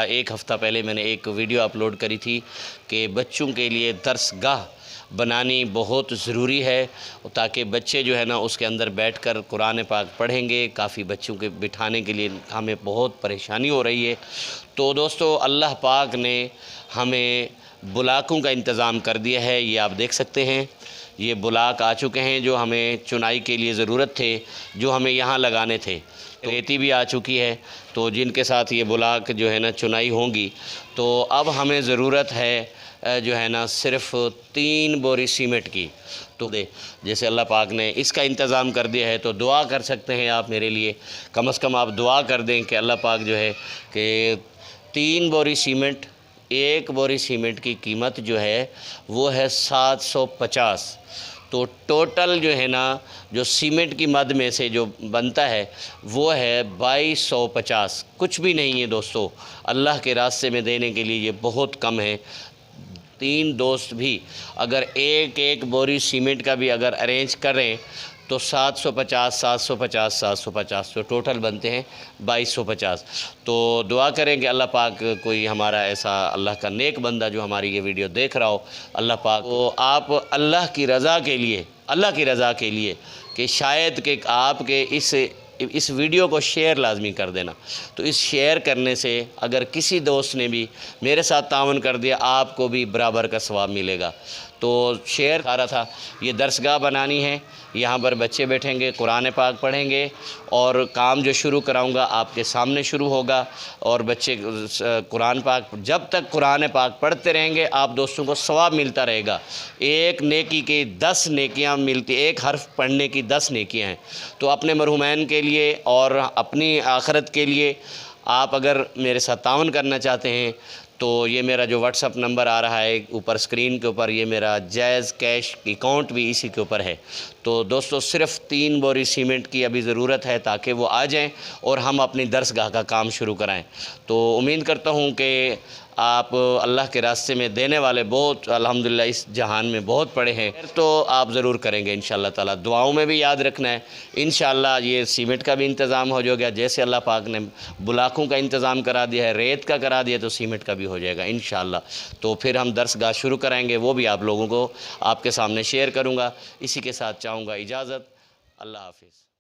ایک ہفتہ پہلے میں نے ایک ویڈیو اپلوڈ کری تھی کہ بچوں کے لیے درس گاہ بنانی بہت ضروری ہے تاکہ بچے جو ہے نا اس کے اندر بیٹھ کر قرآن پاک پڑھیں گے۔ کافی بچوں کے بٹھانے کے لیے ہمیں بہت پریشانی ہو رہی ہے۔ تو دوستو اللہ پاک نے ہمیں بلاکوں کا انتظام کر دیا ہے۔ یہ آپ دیکھ سکتے ہیں، یہ بلاک آ چکے ہیں جو ہمیں چنائی کے لیے ضرورت تھے، جو ہمیں یہاں لگانے تھے۔ ریتی بھی آ چکی ہے، تو جن کے ساتھ یہ بلاک جو ہے نا چنائی ہوں گی، تو اب ہمیں ضرورت ہے جو ہے نا صرف 3 بوری سیمنٹ کی۔ تو جیسے اللہ پاک نے اس کا انتظام کر دیا ہے، تو دعا کر سکتے ہیں آپ میرے لیے۔ کم از کم آپ دعا کر دیں کہ اللہ پاک جو ہے کہ 3 بوری سیمنٹ، 1 بوری سیمنٹ کی قیمت جو ہے وہ ہے 750۔ تو ٹوٹل جو ہے نا جو سیمنٹ کی مد میں سے جو بنتا ہے وہ ہے 2250۔ کچھ بھی نہیں ہے دوستو، اللہ کے راستے میں دینے کے لیے یہ بہت کم ہے۔ 3 دوست بھی اگر ایک بوری سیمنٹ کا بھی اگر ارینج کریں تو 750 تو ٹوٹل بنتے ہیں 2250۔ تو دعا کریں کہ اللہ پاک کوئی ہمارا ایسا اللہ کا نیک بندہ جو ہماری یہ ویڈیو دیکھ رہا ہو، اللہ پاک وہ آپ اللہ کی رضا کے لیے کہ شاید کہ آپ کے اس ویڈیو کو شیئر لازمی کر دینا۔ تو اس شیئر کرنے سے اگر کسی دوست نے بھی میرے ساتھ تعاون کر دیا، آپ کو بھی برابر کا ثواب ملے گا۔ تو شیئر کر رہا تھا، یہ درسگاہ بنانی ہے، یہاں پر بچے بیٹھیں گے، قرآن پاک پڑھیں گے، اور کام جو شروع کراؤں گا آپ کے سامنے شروع ہوگا، اور بچے قرآن پاک جب تک قرآن پاک پڑھتے رہیں گے آپ دوستوں کو ثواب ملتا رہے گا۔ ایک نیکی کی 10 نیکیاں ملتی، ایک حرف پڑھنے کی 10 نیکیاں ہیں۔ تو اپنے مرحومین کے لیے اور اپنی آخرت کے لیے آپ اگر میرے ساتھ تعاون کرنا چاہتے ہیں تو یہ میرا جو واٹس اپ نمبر آ رہا ہے اوپر اسکرین کے اوپر، یہ میرا جائز کیش اکاؤنٹ بھی اسی کے اوپر ہے۔ تو دوستو صرف 3 بوری سیمنٹ کی ابھی ضرورت ہے تاکہ وہ آ جائیں اور ہم اپنی درسگاہ کا کام شروع کرائیں۔ تو امید کرتا ہوں کہ آپ اللہ کے راستے میں دینے والے بہت الحمدللہ اس جہان میں بہت پڑے ہیں، تو آپ ضرور کریں گے انشاءاللہ تعالی۔ دعاؤں میں بھی یاد رکھنا ہے، انشاءاللہ یہ سیمنٹ کا بھی انتظام ہو جائے گا، جیسے اللہ پاک نے بلاکوں کا انتظام کرا دیا ہے، ریت کا کرا دیا، تو سیمنٹ کا بھی ہو جائے گا انشاءاللہ۔ تو پھر ہم درسگاہ شروع کرائیں گے، وہ بھی آپ لوگوں کو آپ کے سامنے شیئر کروں گا۔ اسی کے ساتھ چاہوں گا اجازت، اللہ حافظ۔